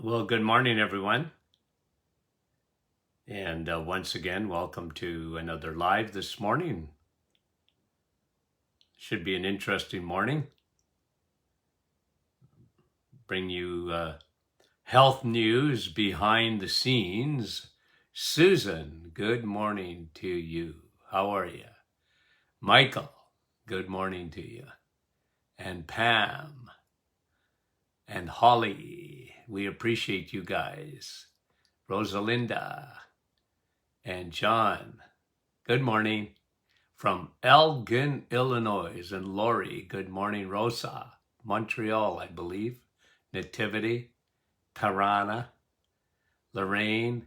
Well, good morning, everyone. And once again, welcome to another live this morning. Should be an interesting morning. Bring you health news behind the scenes. Susan, good morning to you. How are you? Michael, good morning to you. And Pam and Holly, we appreciate you guys. Rosalinda and John, good morning. From Elgin, Illinois, and Lori, good morning, Rosa. Montreal, I believe. Nativity, Tarana, Lorraine,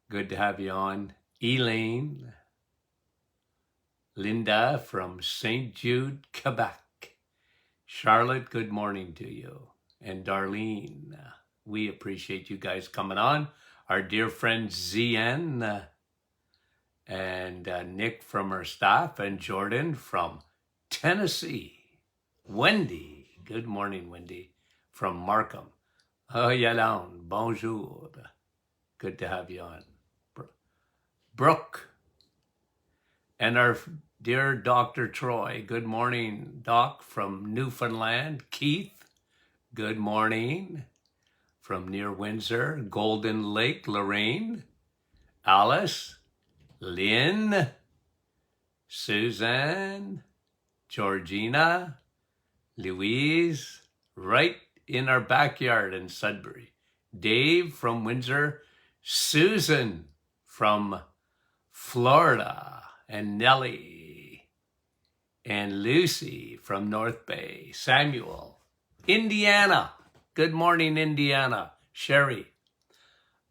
good to have you on. Elaine, Linda from St. Jude, Quebec. Charlotte, good morning to you. And Darlene, we appreciate you guys coming on. Our dear friend Zian, and Nick from our staff, and Jordan from Tennessee. Wendy, good morning, Wendy, from Markham. Oh, Yalan, bonjour. Good to have you on. Brooke, and our dear Dr. Troy. Good morning, Doc, from Newfoundland. Keith, good morning, from near Windsor. Golden Lake, Lorraine. Alice, Lynn, Suzanne, Georgina, Louise, right in our backyard in Sudbury. Dave from Windsor, Susan from Florida, and Nellie, and Lucy from North Bay. Samuel, Indiana. Good morning, Indiana. Sherry,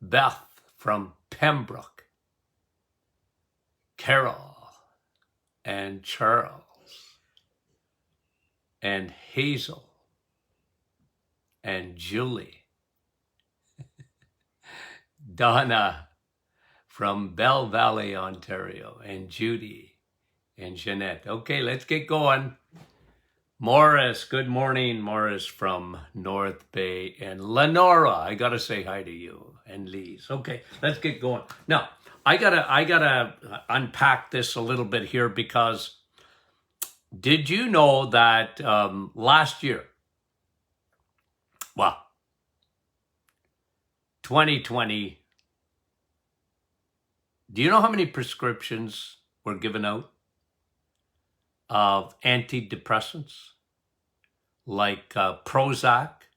Beth from Pembroke. Carol and Charles and Hazel and Julie. Donna from Bell Valley, Ontario, and Judy and Jeanette. Okay, let's get going. Morris, good morning, Morris from North Bay, and Lenora, I gotta say hi to you, and Lise. Okay, let's get going. Now, I gotta unpack this a little bit here, because did you know that last year, 2020, do you know how many prescriptions were given out of antidepressants like Prozac,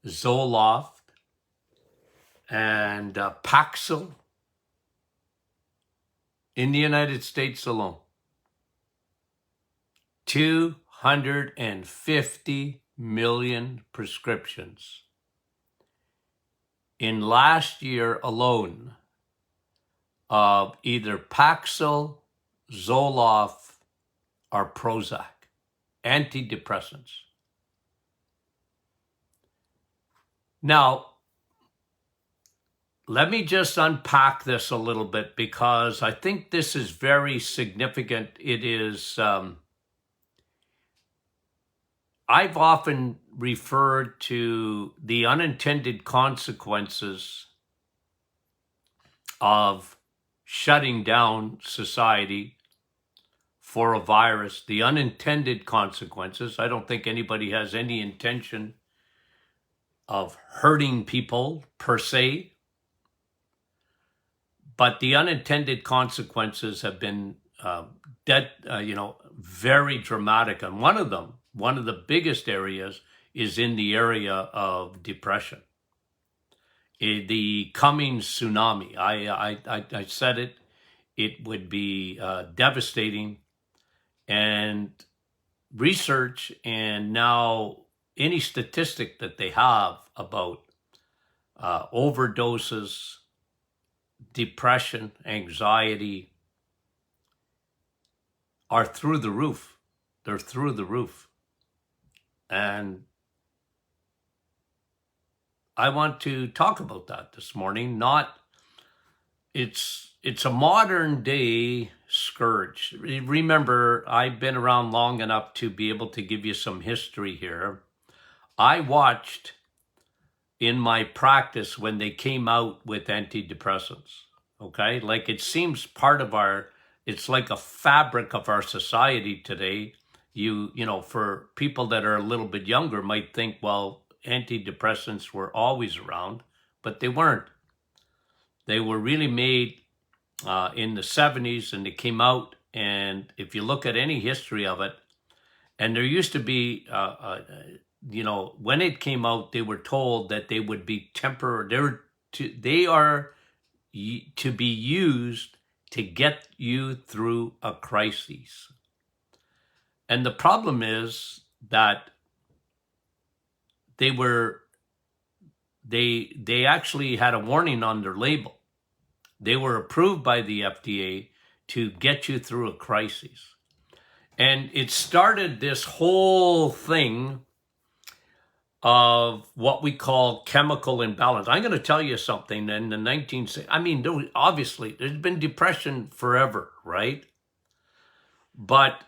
Zoloft, and Paxil in the United States alone? 250 million prescriptions in last year alone of either Paxil, Zoloft, or Prozac, antidepressants. Now, let me just unpack this a little bit, because I think this is very significant. It is, I've often referred to the unintended consequences of shutting down society for a virus. The unintended consequences. I don't think anybody has any intention of hurting people per se, but the unintended consequences have been very dramatic. And one of the biggest areas is in the area of depression. The coming tsunami. I said it would be devastating, and research and now any statistic that they have about overdoses, depression, anxiety are through the roof. They're through the roof. And I want to talk about that this morning. It's a modern day scourge. Remember, I've been around long enough to be able to give you some history here. I watched in my practice when they came out with antidepressants. Okay, like it seems part of it's like a fabric of our society today. You know, for people that are a little bit younger might think, well, antidepressants were always around, but they weren't. They were really made in the 70s, and they came out. And if you look at any history of it, and there used to be, you know, when it came out, they were told that they would be temporary. They are to be used to get you through a crisis. And the problem is that they actually had a warning on their label. They were approved by the FDA to get you through a crisis. And it started this whole thing of what we call chemical imbalance. I'm going to tell you something. In the 1960s, I mean, obviously, there's been depression forever, right? But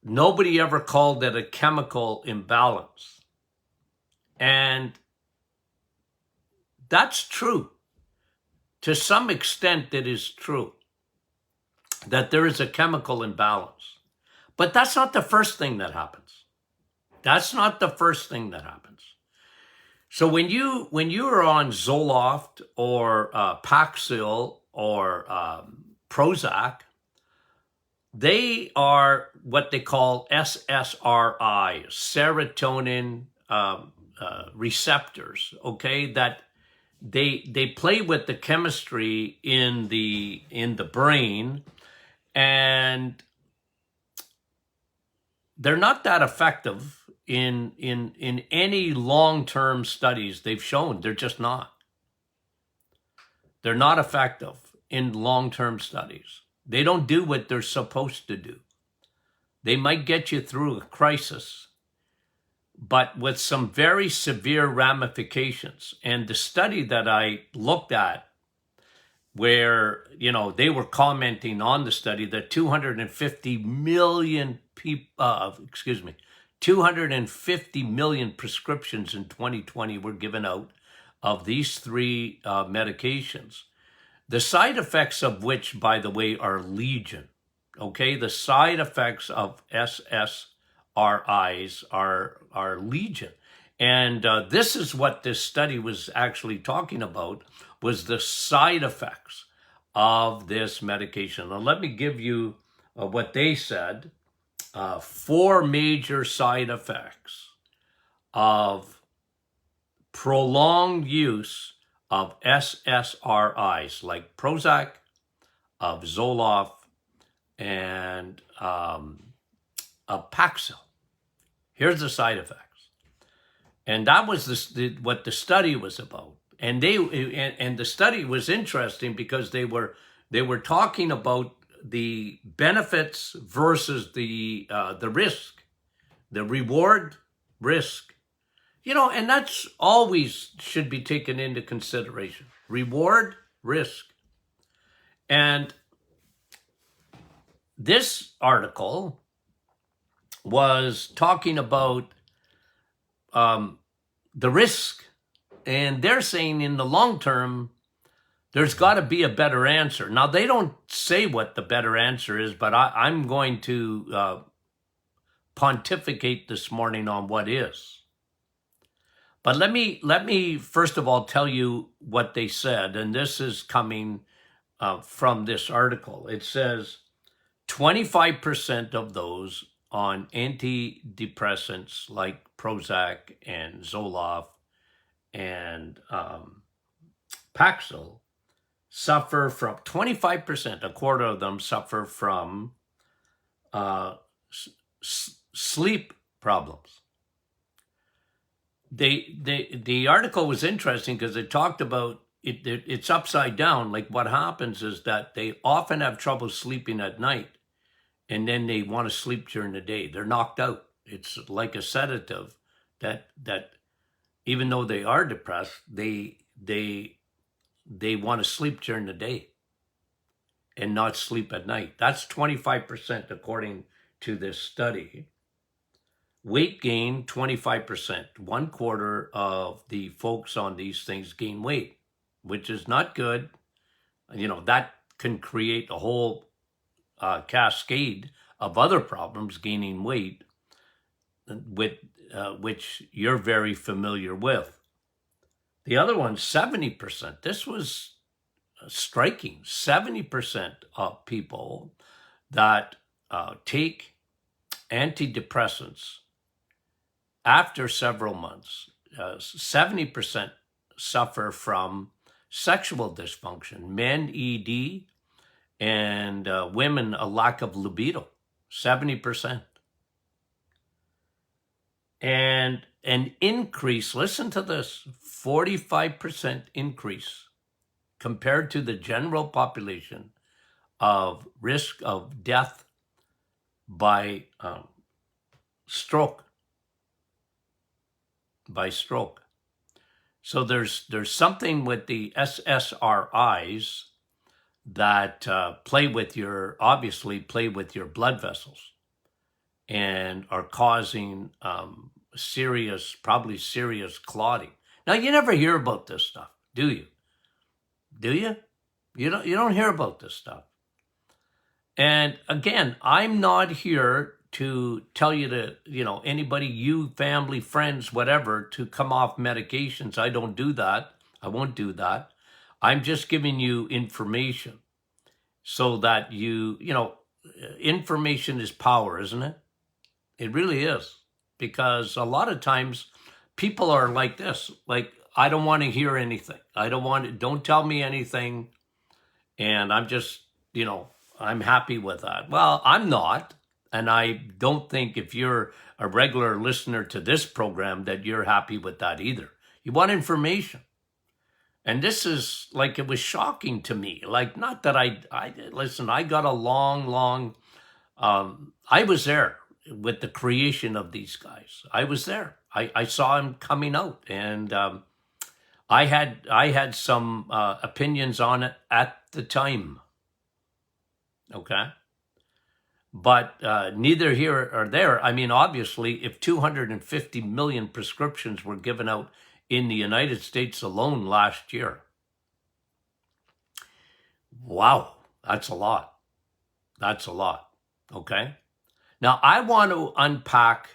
nobody ever called it a chemical imbalance. And that's true. To some extent, it is true that there is a chemical imbalance. But that's not the first thing that happens. That's not the first thing that happens. So when you are on Zoloft or Paxil or Prozac, they are what they call SSRIs, serotonin receptors. Okay, that they play with the chemistry in the brain, and they're not that effective in any long-term studies they've shown. They're just not. They're not effective in long-term studies. They don't do what they're supposed to do. They might get you through a crisis, but with some very severe ramifications. And the study that I looked at, where, you know, they were commenting on the study that 250 million people, 250 million prescriptions in 2020 were given out of these three medications. The side effects of which, by the way, are legion. Okay, the side effects of SSRIs are legion. And this is what this study was actually talking about, was the side effects of this medication. Now, let me give you what they said. 4 major side effects of prolonged use of SSRIs, like Prozac, of Zoloft, and of Paxil. Here's the side effects. And that was what the study was about. And the study was interesting because they were talking about the benefits versus the risk, the reward risk, you know, and that's always should be taken into consideration. Reward risk. And this article was talking about the risk, and they're saying in the long term, there's got to be a better answer. Now, they don't say what the better answer is, but I'm going to pontificate this morning on what is. But let me first of all tell you what they said, and this is coming from this article. It says 25% of those on antidepressants like Prozac and Zoloft and Paxil suffer from 25%, a quarter of them suffer from sleep problems. The article was interesting because it talked about it's upside down. Like what happens is that they often have trouble sleeping at night, and then they want to sleep during the day. They're knocked out. It's like a sedative that even though they are depressed, they want to sleep during the day and not sleep at night. That's 25% according to this study. Weight gain, 25%. 1/4 of the folks on these things gain weight, which is not good. That can create a whole cascade of other problems, gaining weight, with which you're very familiar with. The other one, 70%. This was striking. 70% of people that take antidepressants after several months, 70% suffer from sexual dysfunction. Men, ED, and women, a lack of libido, 70%. And an increase, listen to this, 45% increase compared to the general population of risk of death by stroke. So there's something with the SSRIs that obviously play with your blood vessels and are causing probably serious clotting. Now, you never hear about this stuff, do you? Do you? You don't hear about this stuff. And again, I'm not here to tell you to, anybody, you, family, friends, whatever, to come off medications. I don't do that. I won't do that. I'm just giving you information so that information is power, isn't it? It really is. Because a lot of times people are like this, like, I don't want to hear anything. Don't tell me anything. And I'm just, I'm happy with that. Well, I'm not. And I don't think if you're a regular listener to this program that you're happy with that either. You want information. And this is like, it was shocking to me. Like, not that listen, I got a long, I was there with the creation of these guys. I was there. I saw him coming out, and I had some opinions on it at the time. Okay. But neither here or there. I mean, obviously, if 250 million prescriptions were given out in the United States alone last year, wow, that's a lot. That's a lot. Okay. Now, I want to unpack,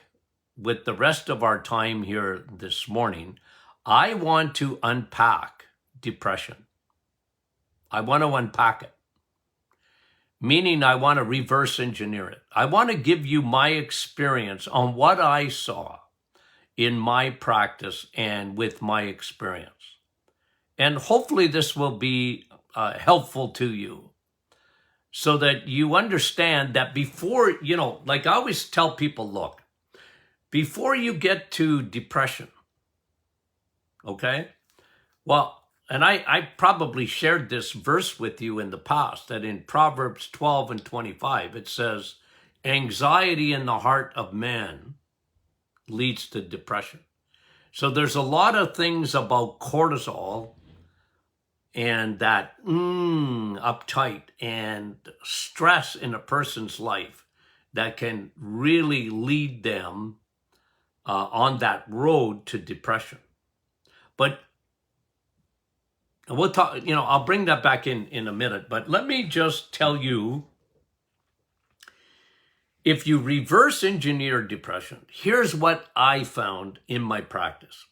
with the rest of our time here this morning, I want to unpack depression. I want to unpack it. Meaning I want to reverse engineer it. I want to give you my experience on what I saw in my practice and with my experience. And hopefully this will be helpful to you so that you understand that before, like I always tell people, look, before you get to depression, okay? Well, and I probably shared this verse with you in the past, that in Proverbs 12 and 25, it says, anxiety in the heart of man leads to depression. So there's a lot of things about cortisol and that uptight and stress in a person's life that can really lead them on that road to depression. But we'll talk, I'll bring that back in a minute, but let me just tell you, if you reverse engineer depression, here's what I found in my practice.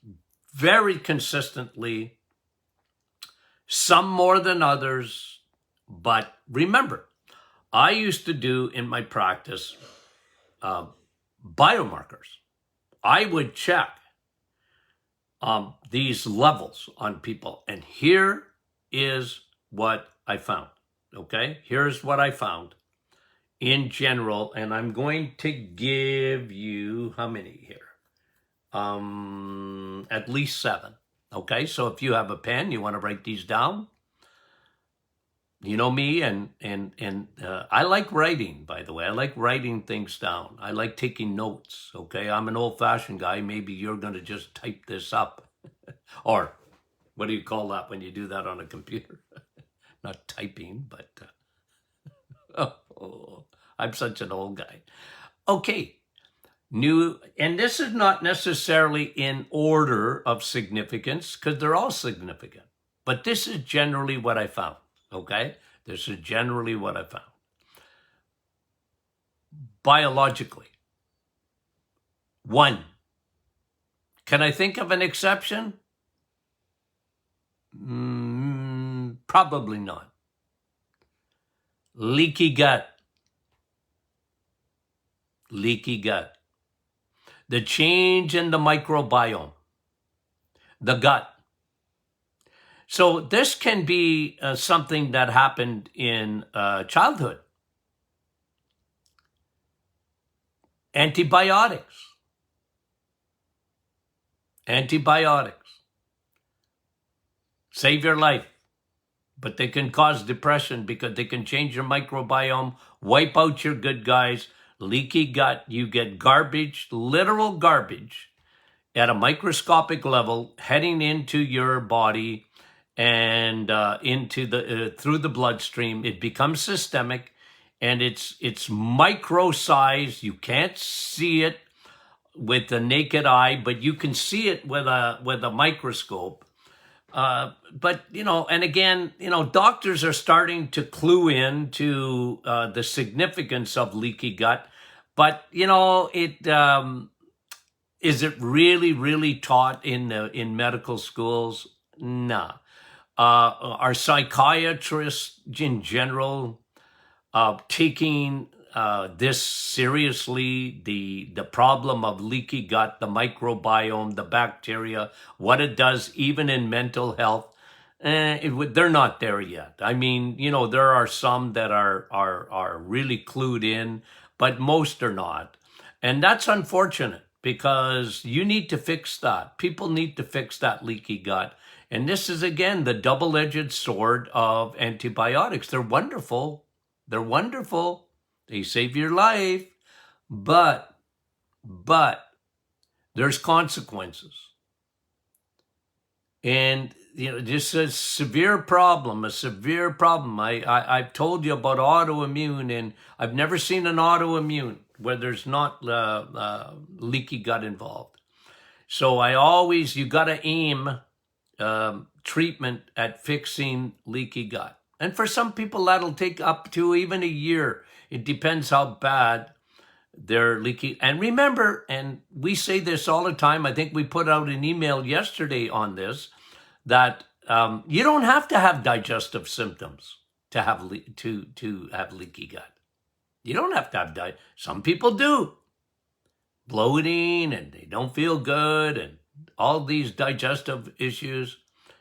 Very consistently, some more than others, but remember, I used to do in my practice biomarkers. I would check these levels on people. And here is what I found, okay? Here's what I found in general, and I'm going to give you, how many here? At least 7, okay? So if you have a pen, you want to write these down. You know me, and I like writing, by the way. I like writing things down. I like taking notes, okay? I'm an old-fashioned guy. Maybe you're going to just type this up. Or what do you call that when you do that on a computer? Not typing, but I'm such an old guy. Okay, New, and this is not necessarily in order of significance because they're all significant, but this is generally what I found. Okay, this is generally what I found. Biologically, one. Can I think of an exception? Probably not. Leaky gut. Leaky gut. The change in the microbiome, the gut. So this can be something that happened in childhood. Antibiotics. Antibiotics save your life, but they can cause depression because they can change your microbiome, wipe out your good guys. Leaky gut, you get garbage, literal garbage, at a microscopic level heading into your body and into the through the bloodstream. It becomes systemic, and it's micro size. You can't see it with the naked eye, but you can see it with a microscope. But, and again, doctors are starting to clue in to the significance of leaky gut. But, is it really, really taught in medical schools? Nah. Are psychiatrists in general taking this seriously, the problem of leaky gut, the microbiome, the bacteria, what it does even in mental health? They're not there yet. I mean, there are some that are really clued in, but most are not. And that's unfortunate because you need to fix that. People need to fix that leaky gut. And this is, again, the double-edged sword of antibiotics. They're wonderful. They're wonderful. They save your life, but there's consequences. And, this is a severe problem. I've told you about autoimmune, and I've never seen an autoimmune where there's not leaky gut involved. So you got to aim treatment at fixing leaky gut. And for some people, that'll take up to even a year. It depends how bad they're leaky. And remember, and we say this all the time, I think we put out an email yesterday on this, that you don't have to have digestive symptoms to have leaky gut. You don't have to have some people do. Bloating, and they don't feel good, and all these digestive issues,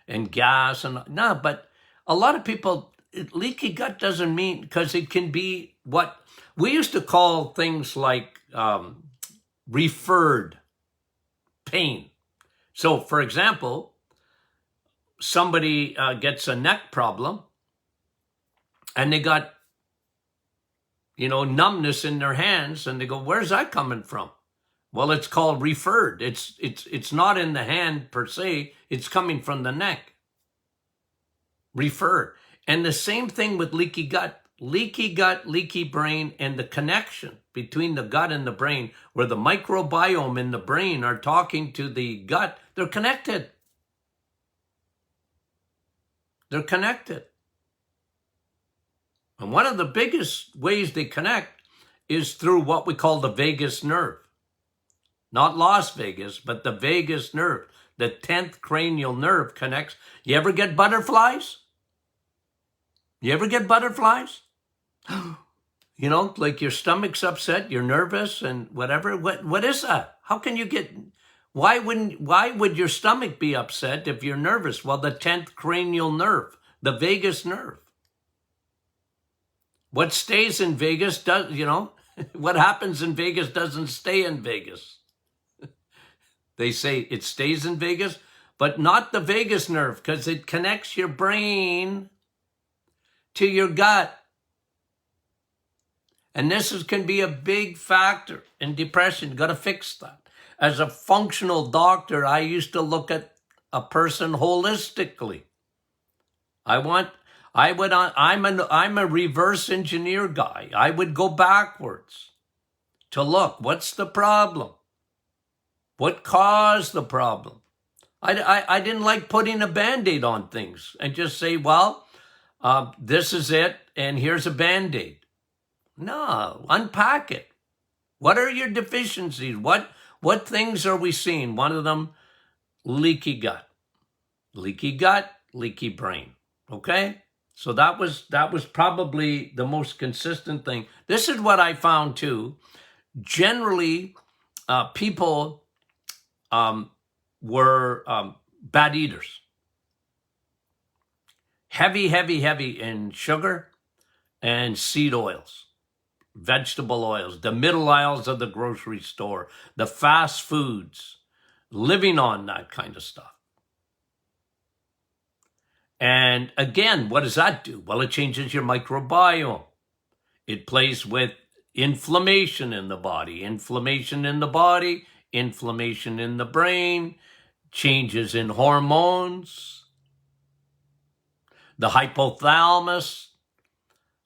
and gas, but a lot of people, leaky gut doesn't mean, because it can be what we used to call things like referred pain. So, for example, somebody gets a neck problem and they got, numbness in their hands, and they go, where's that coming from? Well, it's called referred. It's not in the hand per se. It's coming from the neck. Referred. And the same thing with leaky gut. Leaky gut, leaky brain, and the connection between the gut and the brain, where the microbiome in the brain are talking to the gut, they're connected. They're connected. And one of the biggest ways they connect is through what we call the vagus nerve. Not Las Vegas, but the vagus nerve. The 10th cranial nerve connects. You ever get butterflies? You ever get butterflies? Like your stomach's upset, you're nervous and whatever. What is that? How can you get, why would your stomach be upset if you're nervous? Well, the 10th cranial nerve, the vagus nerve. What stays in Vegas does, what happens in Vegas doesn't stay in Vegas. They say it stays in Vegas, but not the vagus nerve, because it connects your brain to your gut. And this can be a big factor in depression. You got to fix that. As a functional doctor, I used to look at a person holistically. I'm a reverse engineer guy. I would go backwards to look. What's the problem? What caused the problem? I didn't like putting a Band-Aid on things and just say, well, this is it, and here's a Band-Aid. No, unpack it. What are your deficiencies? What things are we seeing? One of them, leaky gut. Leaky gut, leaky brain. Okay? So that was probably the most consistent thing. This is what I found too. Generally, people were bad eaters. Heavy in sugar and seed oils, vegetable oils, the middle aisles of the grocery store, the fast foods, living on that kind of stuff. And again, what does that do? Well, it changes your microbiome. It plays with inflammation in the body, inflammation in the brain, changes in hormones, the hypothalamus.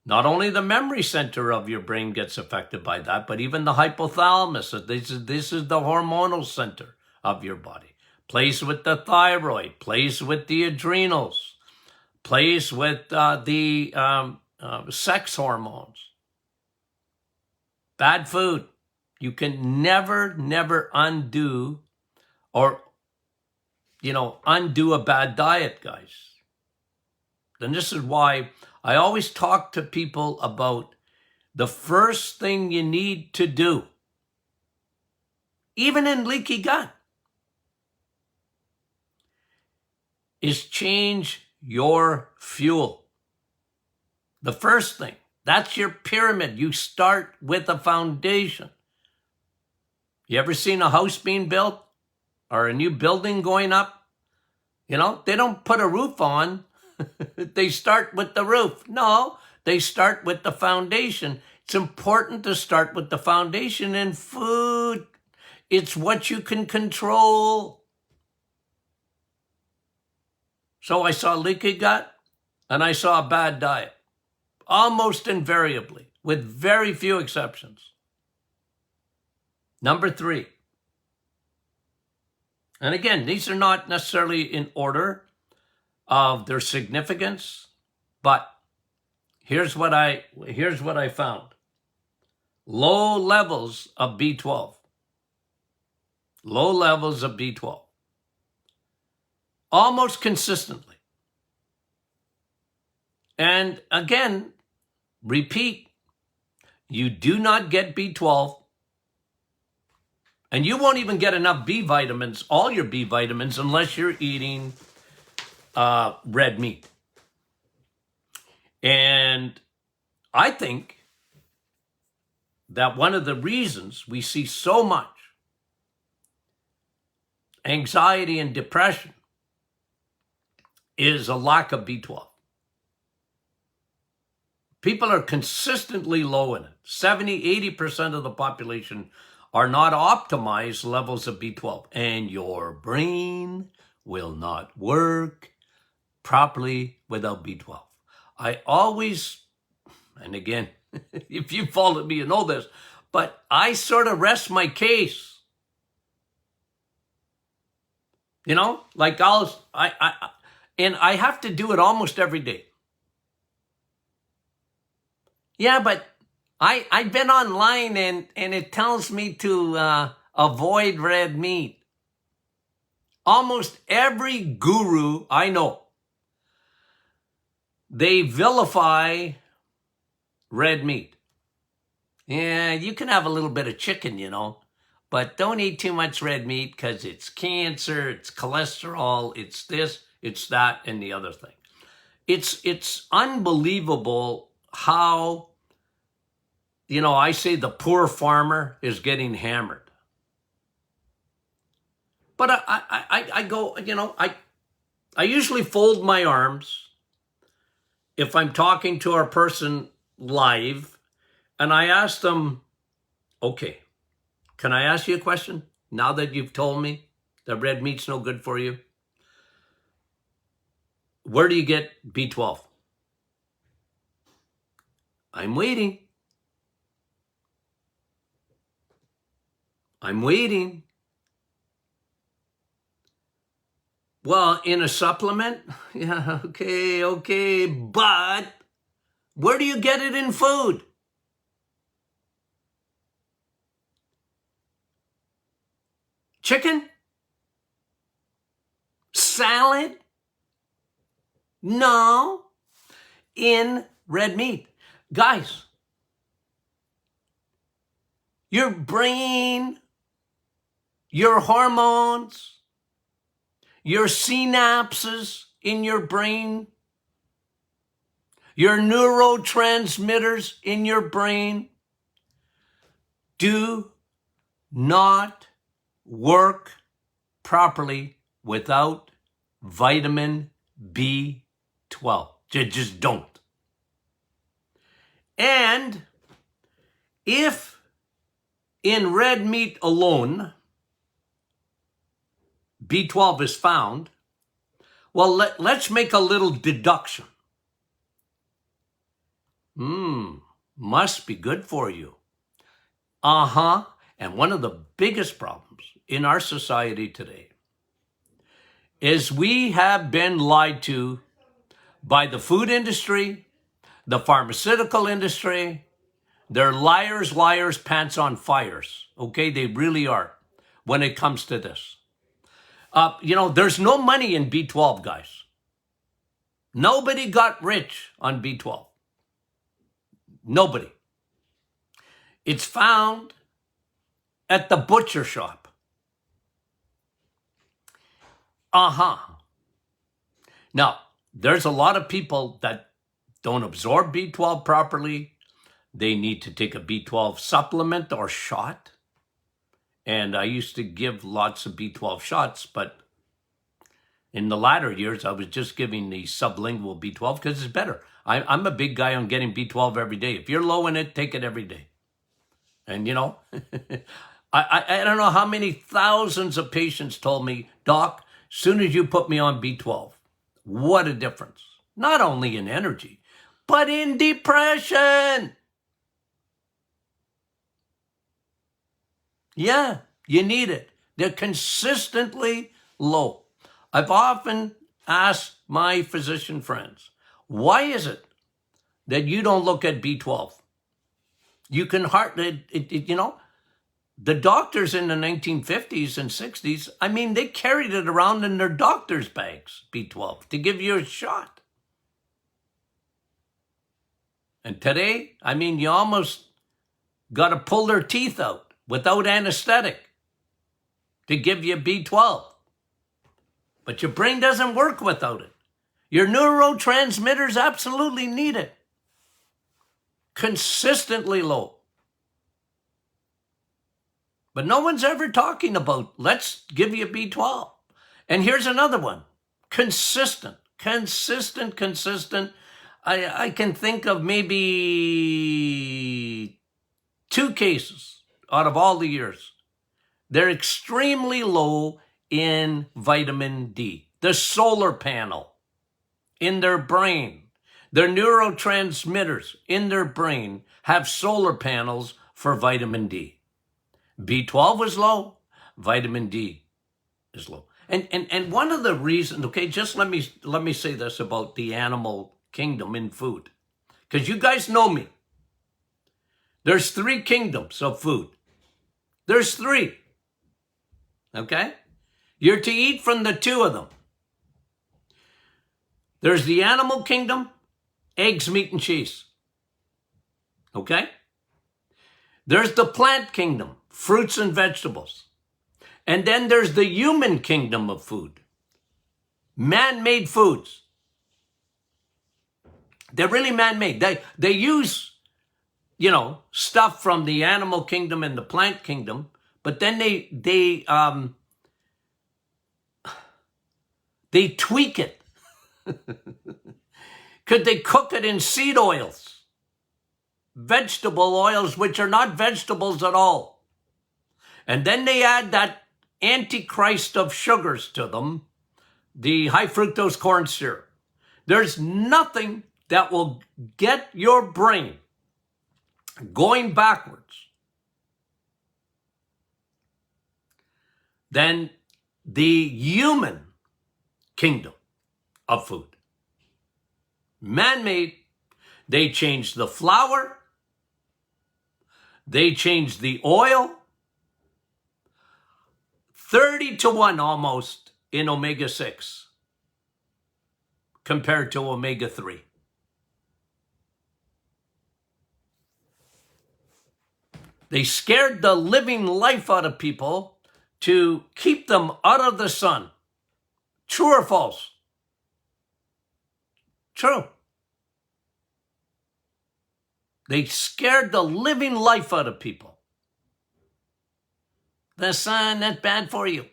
Not only the memory center of your brain gets affected by that, but even the hypothalamus. This is the hormonal center of your body. Plays with the thyroid, plays with the adrenals, plays with the sex hormones. Bad food. You can never undo undo a bad diet, guys. And this is why I always talk to people about the first thing you need to do, even in leaky gut, is change your fuel. The first thing. That's your pyramid. You start with a foundation. You ever seen a house being built or a new building going up? They don't put a roof on. They start with the roof. No, they start with the foundation. It's important to start with the foundation in food. It's what you can control. So I saw leaky gut and I saw a bad diet, almost invariably, with very few exceptions. Number 3. And again, these are not necessarily in order of their significance, but here's what I found. Low levels of B12. Low levels of B12. Almost consistently. And again, repeat, you do not get B12, and you won't even get enough B vitamins, all your B vitamins, unless you're eating red meat. And I think that one of the reasons we see so much anxiety and depression is a lack of B12. People are consistently low in it. 70-80% of the population are not optimized levels of B12. And your brain will not work properly without B12. I always, and again, if you followed me, you know this, but I sort of rest my case. Like and I have to do it almost every day. Yeah, but I've been online and it tells me to avoid red meat. Almost every guru I know, they vilify red meat. Yeah, you can have a little bit of chicken, but don't eat too much red meat because it's cancer, it's cholesterol, it's this, it's that, and the other thing. It's unbelievable how, I say the poor farmer is getting hammered. But I go, I usually fold my arms if I'm talking to a person live, and I ask them, okay, can I ask you a question? Now that you've told me that red meat's no good for you, where do you get B12? I'm waiting. I'm waiting. Well, in a supplement? Yeah, okay, but where do you get it in food? Chicken? Salad? No. In red meat. Guys, your brain, your hormones, your synapses in your brain, your neurotransmitters in your brain do not work properly without vitamin B12. They just don't. And if in red meat alone B12 is found, well, let's make a little deduction. Must be good for you. And one of the biggest problems in our society today is we have been lied to by the food industry, the pharmaceutical industry. They're liars, pants on fires. Okay, they really are when it comes to this. There's no money in B12, guys. Nobody got rich on B12. Nobody. It's found at the butcher shop. Now, there's a lot of people that don't absorb B12 properly. They need to take a B12 supplement or shot. And I used to give lots of B12 shots, but in the latter years, I was just giving the sublingual B12 because it's better. I'm a big guy on getting B12 every day. If you're low in it, take it every day. And I don't know how many thousands of patients told me, Doc, as soon as you put me on B12, what a difference. Not only in energy, but in depression. Yeah, you need it. They're consistently low. I've often asked my physician friends, why is it that you don't look at B12? You can hardly, the doctors in the 1950s and 60s, they carried it around in their doctor's bags, B12, to give you a shot. And today, you almost got to pull their teeth out without anesthetic to give you B12. But your brain doesn't work without it. Your neurotransmitters absolutely need it. Consistently low. But no one's ever talking about, let's give you B12. And here's another one. Consistent. I can think of maybe 2 cases out of all the years. They're extremely low in vitamin D. The solar panel in their brain, their neurotransmitters in their brain have solar panels for vitamin D. B12 is low, vitamin D is low. And one of the reasons, okay, just let me say this about the animal kingdom in food. Because you guys know me. There's 3 kingdoms of food. There's 3. Okay? You're to eat from the 2 of them. There's the animal kingdom, eggs, meat, and cheese. Okay? There's the plant kingdom, fruits and vegetables. And then there's the human kingdom of food, man-made foods. They're really man-made. They use, stuff from the animal kingdom and the plant kingdom, but then they tweak it. Could they cook it in seed oils, vegetable oils, which are not vegetables at all? And then they add that antichrist of sugars to them, the high fructose corn syrup. There's nothing that will get your brain going backwards than the human kingdom of food. Man-made. They changed the flour. They changed the oil. 30-1 almost in omega-6 compared to omega-3. They scared the living life out of people to keep them out of the sun. True or false? True. They scared the living life out of people. The sun, that's bad for you.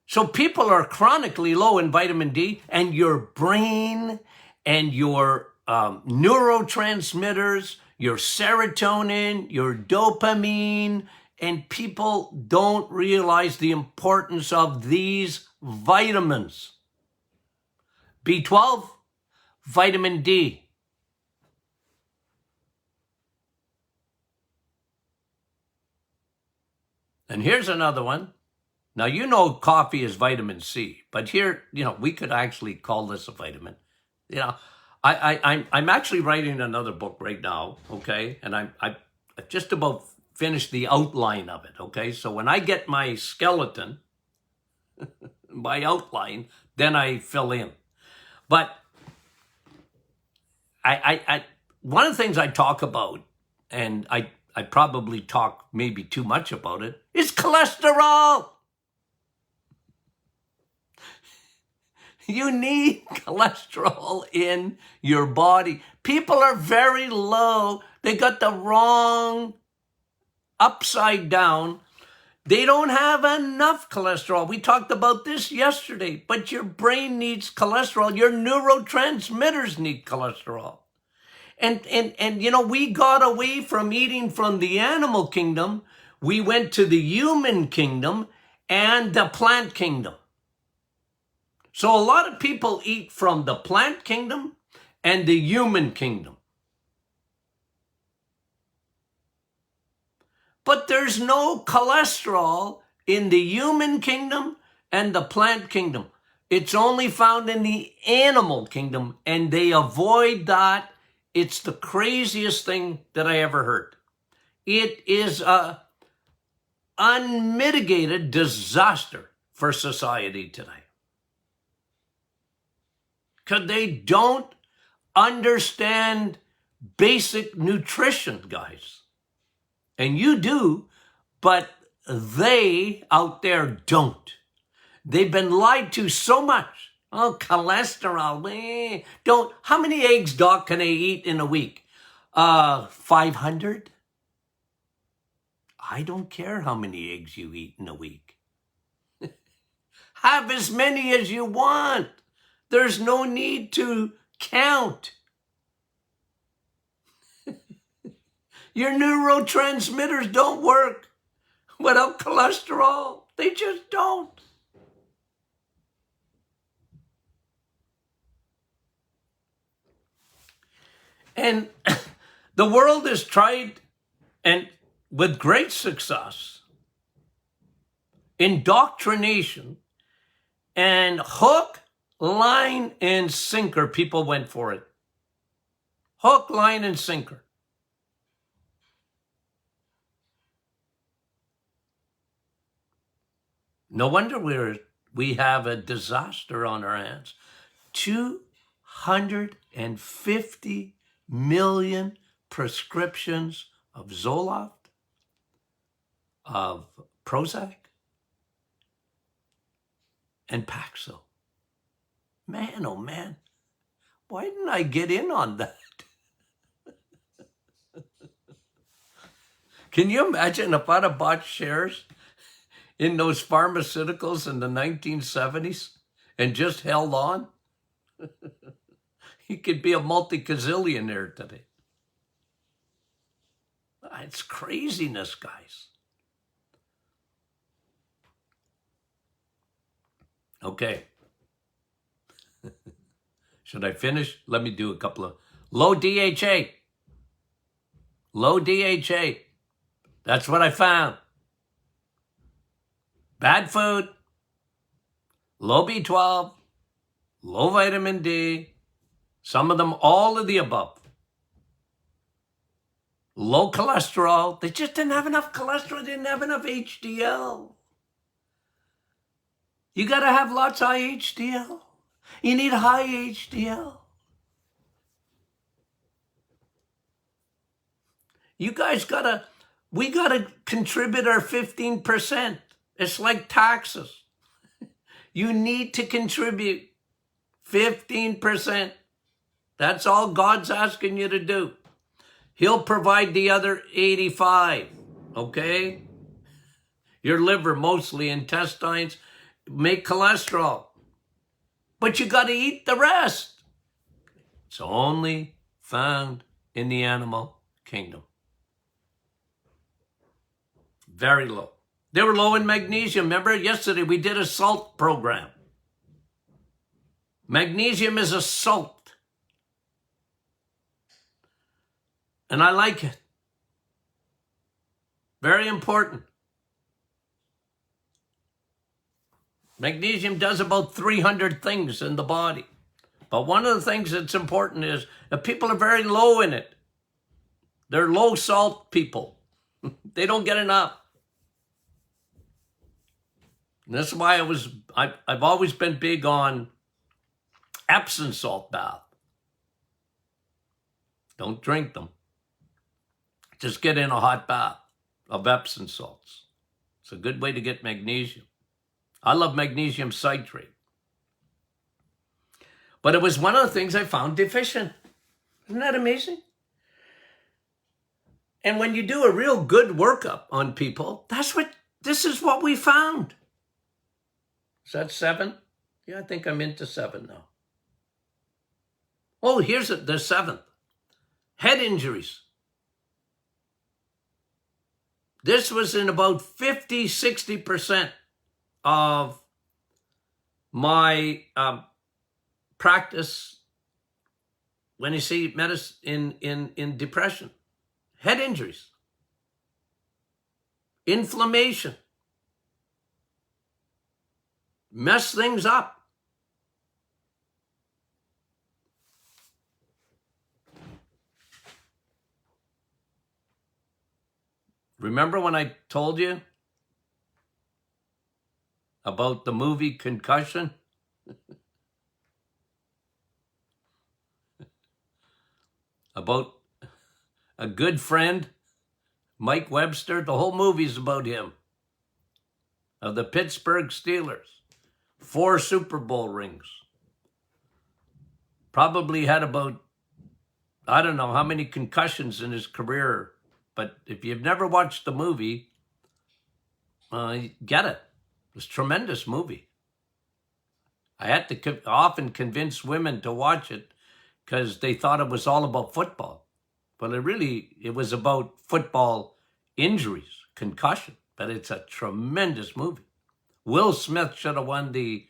So people are chronically low in vitamin D, and your brain and your neurotransmitters, your serotonin, your dopamine, and people don't realize the importance of these vitamins. B12, vitamin D. And here's another one. Now, you know coffee is vitamin C, but here, we could actually call this a vitamin. I'm actually writing another book right now, okay? And I just about finished the outline of it, okay? So when I get my skeleton, my outline, then I fill in. But I one of the things I talk about, and I probably talk maybe too much about it, is cholesterol. You need cholesterol in your body. People are very low. They got the wrong upside down. They don't have enough cholesterol. We talked about this yesterday, but your brain needs cholesterol. Your neurotransmitters need cholesterol. And we got away from eating from the animal kingdom. We went to the human kingdom and the plant kingdom. So a lot of people eat from the plant kingdom and the human kingdom. But there's no cholesterol in the human kingdom and the plant kingdom. It's only found in the animal kingdom, and they avoid that. It's the craziest thing that I ever heard. It is an unmitigated disaster for society today. Because they don't understand basic nutrition, guys. And you do, but they out there don't. They've been lied to so much. Oh, cholesterol. Don't. How many eggs, Doc, can I eat in a week? 500? I don't care how many eggs you eat in a week. Have as many as you want. There's no need to count. Your neurotransmitters don't work without cholesterol. They just don't. And the world has tried, and with great success, indoctrination, and hook, line, and sinker, people went for it. Hook, line, and sinker. No wonder we have a disaster on our hands. 250 million prescriptions of Zoloft, of Prozac, and Paxil. Man, oh man, why didn't I get in on that? Can you imagine if I'd have bought shares in those pharmaceuticals in the 1970s and just held on? He could be a multi-gazillionaire today. It's craziness, guys. Okay. Should I finish? Let me do a couple of low DHA. Low DHA. That's what I found. Bad food, low B12, low vitamin D, some of them all of the above. Low cholesterol. They just didn't have enough cholesterol. They didn't have enough HDL. You got to have lots of HDL. You need high HDL. You guys we got to contribute our 15%. It's like taxes. You need to contribute 15%. That's all God's asking you to do. He'll provide the other 85, okay? Your liver, mostly intestines, make cholesterol. But you got to eat the rest. It's only found in the animal kingdom. Very low. They were low in magnesium. Remember, yesterday we did a salt program. Magnesium is a salt. And I like it. Very important. Magnesium does about 300 things in the body. But one of the things that's important is that people are very low in it. They're low salt people. They don't get enough. And that's why I've always been big on Epsom salt bath. Don't drink them. Just get in a hot bath of Epsom salts. It's a good way to get magnesium. I love magnesium citrate. But it was one of the things I found deficient. Isn't that amazing? And when you do a real good workup on people, this is what we found. Is that 7? Yeah, I think I'm into 7 now. Oh, here's the 7th. Head injuries. This was in about 50-60% of my practice when you see medicine in depression. Head injuries. Inflammation. Mess things up. Remember when I told you about the movie Concussion? About a good friend, Mike Webster? The whole movie's about him. Of the Pittsburgh Steelers. 4 Super Bowl rings. Probably had about, I don't know how many concussions in his career. But if you've never watched the movie, get it. It's a tremendous movie. I had to often convince women to watch it because they thought it was all about football. But it was about football injuries, concussion. But it's a tremendous movie. Will Smith should have won the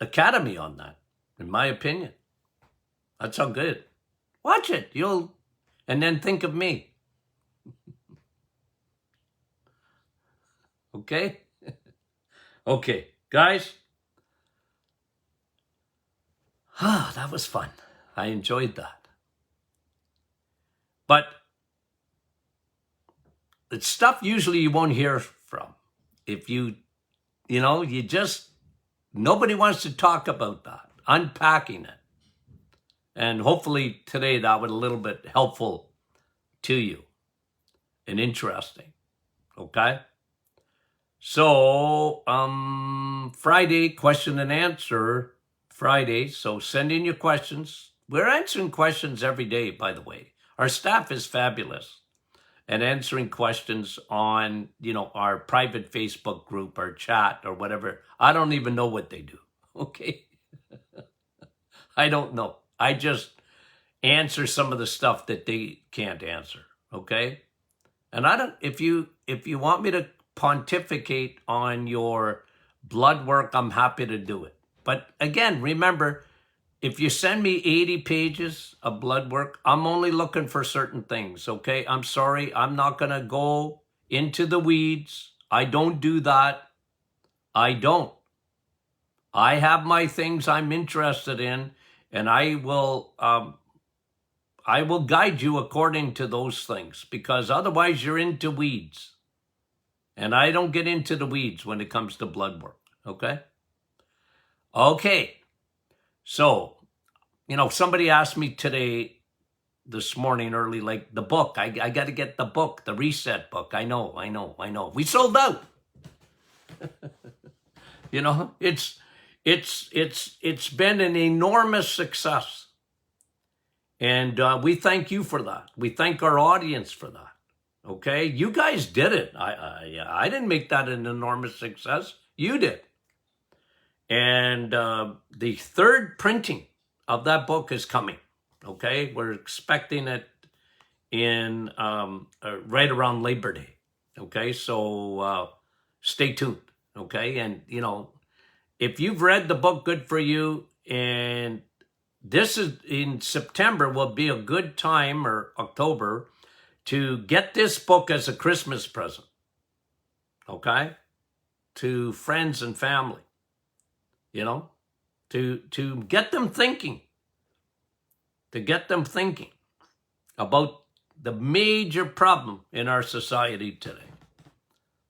Academy on that, in my opinion. That's how good. Watch it. And then think of me. Okay? Okay, guys. That was fun. I enjoyed that. But it's stuff usually you won't hear from. If nobody wants to talk about that. Unpacking it. And hopefully today that was a little bit helpful to you and interesting. Okay? So, Friday, question and answer Friday. So send in your questions. We're answering questions every day, by the way. Our staff is fabulous at answering questions on, our private Facebook group or chat or whatever. I don't even know what they do. Okay? I don't know. I just answer some of the stuff that they can't answer, okay? And if you want me to pontificate on your blood work, I'm happy to do it. But again, remember, if you send me 80 pages of blood work, I'm only looking for certain things, okay? I'm sorry, I'm not going to go into the weeds. I don't do that. I don't. I have my things I'm interested in, and I will guide you according to those things, because otherwise you're into weeds. And I don't get into the weeds when it comes to blood work, okay? Okay, so, somebody asked me this morning early, like the book. I got to get the book, the Reset book. I know. We sold out. It's been an enormous success. And we thank you for that. We thank our audience for that. Okay, you guys did it. I didn't make that an enormous success. You did. And the third printing of that book is coming. Okay, we're expecting it in right around Labor Day. Okay, so stay tuned. Okay, and if you've read the book, good for you. And this is in September will be a good time, or October, to get this book as a Christmas present, okay, to friends and family, to get them thinking, about the major problem in our society today,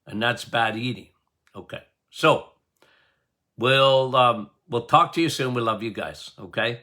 and that's bad eating. Okay, so we'll talk to you soon. We love you guys, okay?